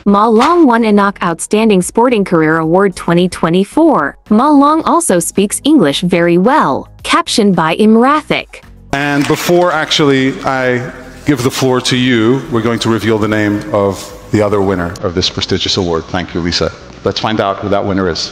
Ma Long won Inok Outstanding Sporting Career Award 2024. Ma Long also speaks English very well. Captioned by EmRatThich. And before actually I give the floor to you, we're going to reveal the name of the other winner of this prestigious award. Thank you, Lisa. Let's find out who that winner is.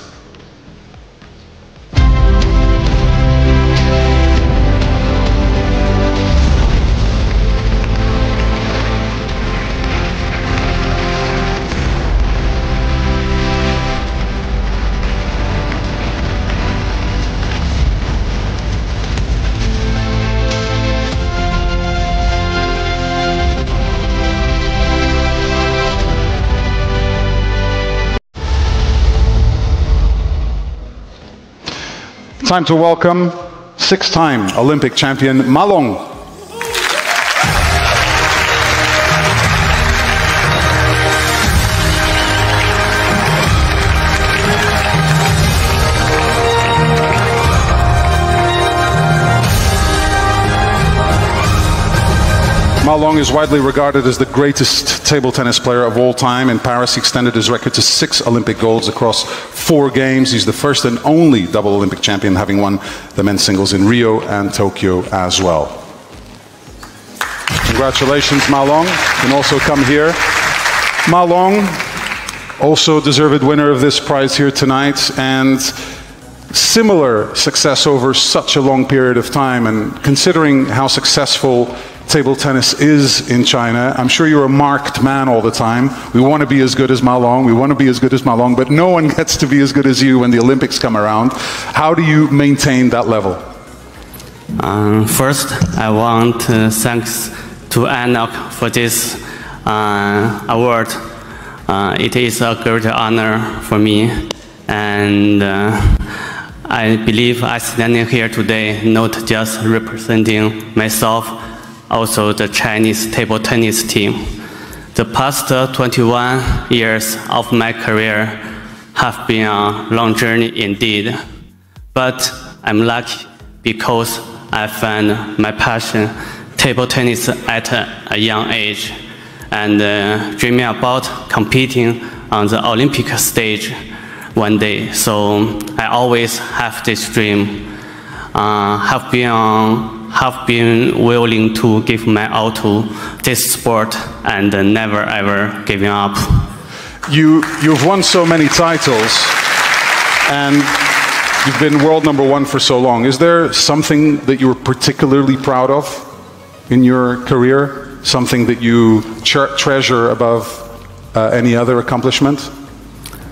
Time to welcome six-time Olympic champion Ma Long. Ma Long is widely regarded as the greatest table tennis player of all time. In Paris, he extended his record to 6 Olympic golds across 4 games. He's the first and only double Olympic champion, having won the men's singles in Rio and Tokyo as well. Congratulations, Ma Long. You can also come here. Ma Long, also deserved winner of this prize here tonight, and similar success over such a long period of time. And considering how successful table tennis is in China, I'm sure you're a marked man all the time. We want to be as good as Ma Long, we want to be as good as Ma Long, but no one gets to be as good as you when the Olympics come around. How do you maintain that level? First, I want to thanks to Enoch for this award. It is a great honor for me, and I believe I standing here today not just representing myself, also the Chinese table tennis team. The past 21 years of my career have been a long journey indeed, but I'm lucky because I found my passion, table tennis, at a young age, and dreaming about competing on the Olympic stage one day. So I always have this dream, have been willing to give my all to this sport and never ever giving up. You've won so many titles and you've been world #1 for so long. Is there something that you're particularly proud of in your career? Something that you treasure above any other accomplishment?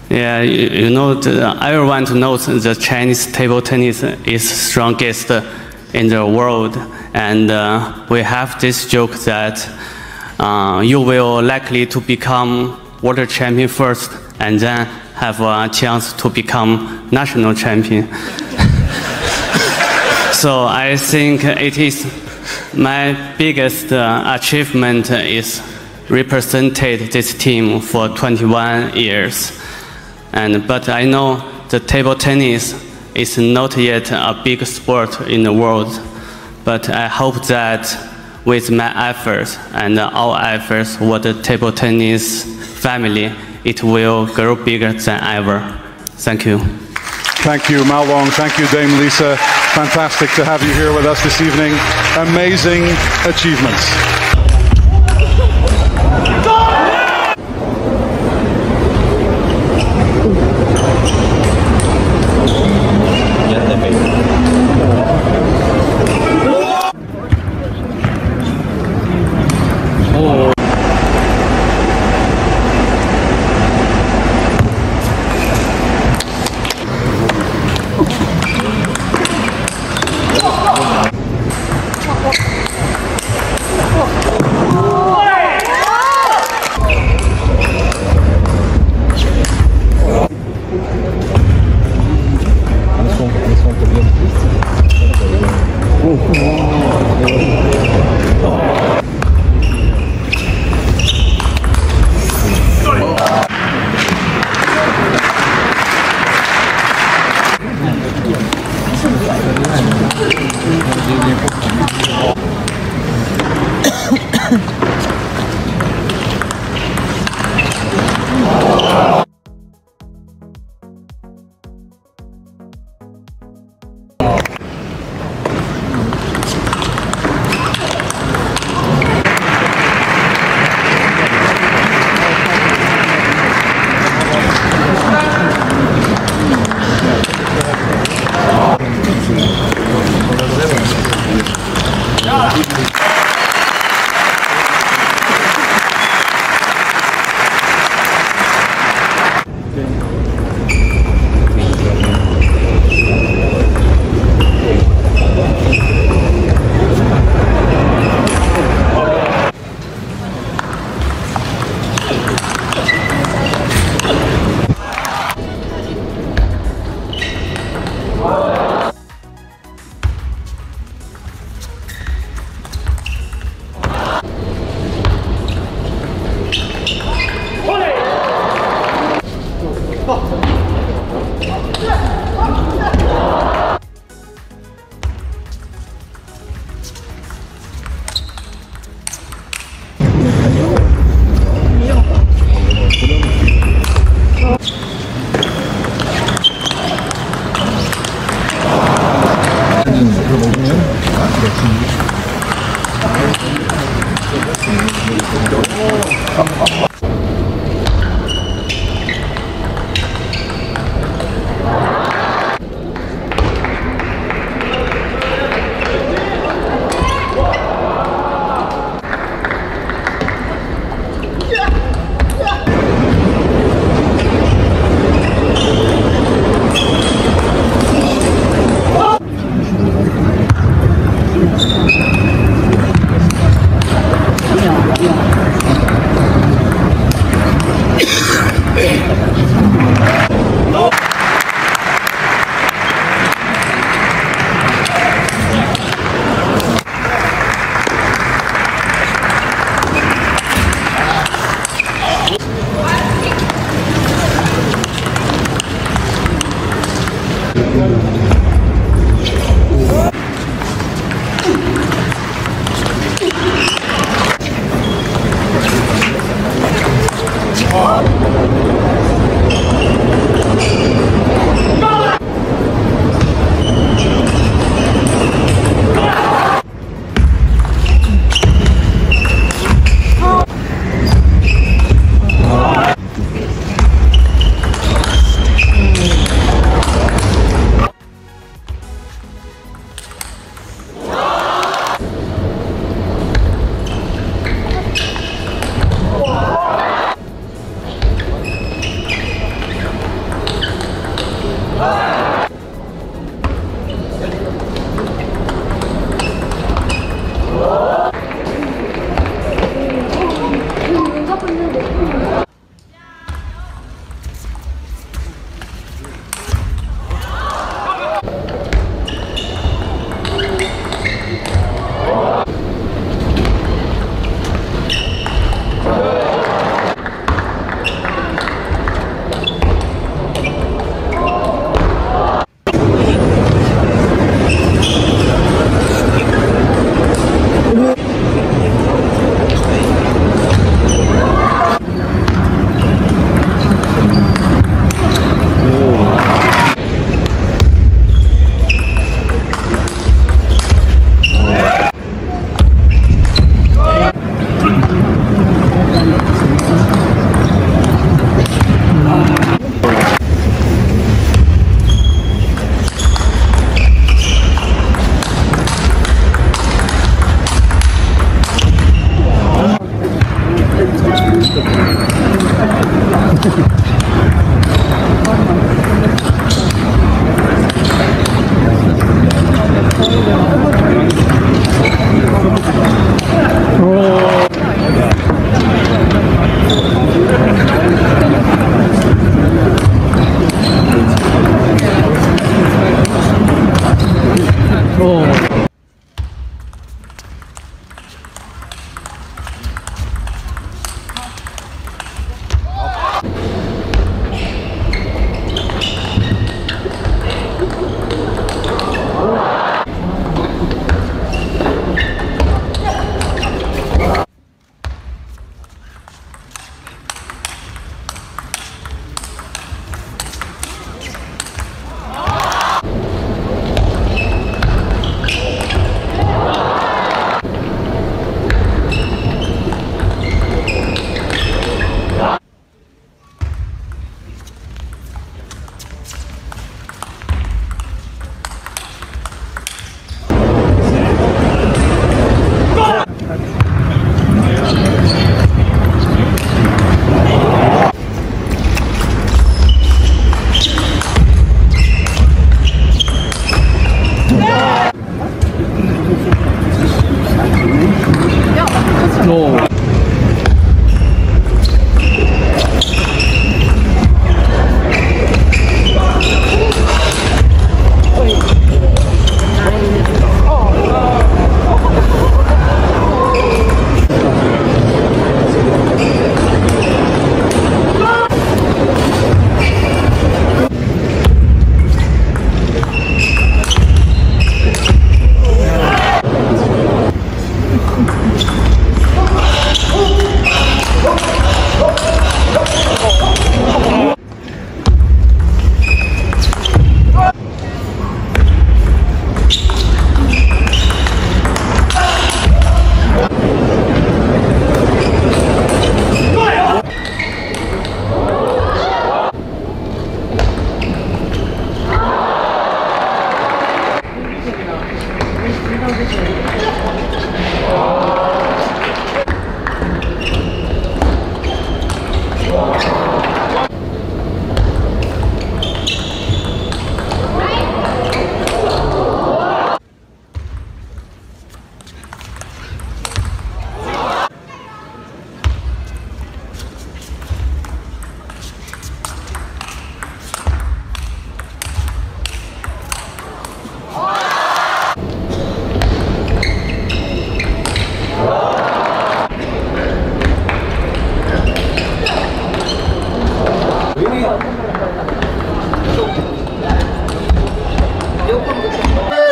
Yeah, you know, everyone knows the Chinese table tennis is strongest in the world, and we have this joke that you will likely to become world champion first and then have a chance to become national champion. So I think it is my biggest achievement is represented this team for 21 years. But I know the table tennis is not yet a big sport in the world, but I hope that with my efforts and our efforts for the table tennis family, it will grow bigger than ever. Thank you. Thank you, Ma Long. Thank you, Dame Lisa. Fantastic to have you here with us this evening. Amazing achievements.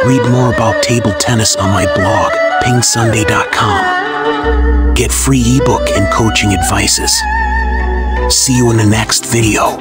Read more about table tennis on my blog, PingSunday.com. Get free ebook and coaching advices. See you in the next video.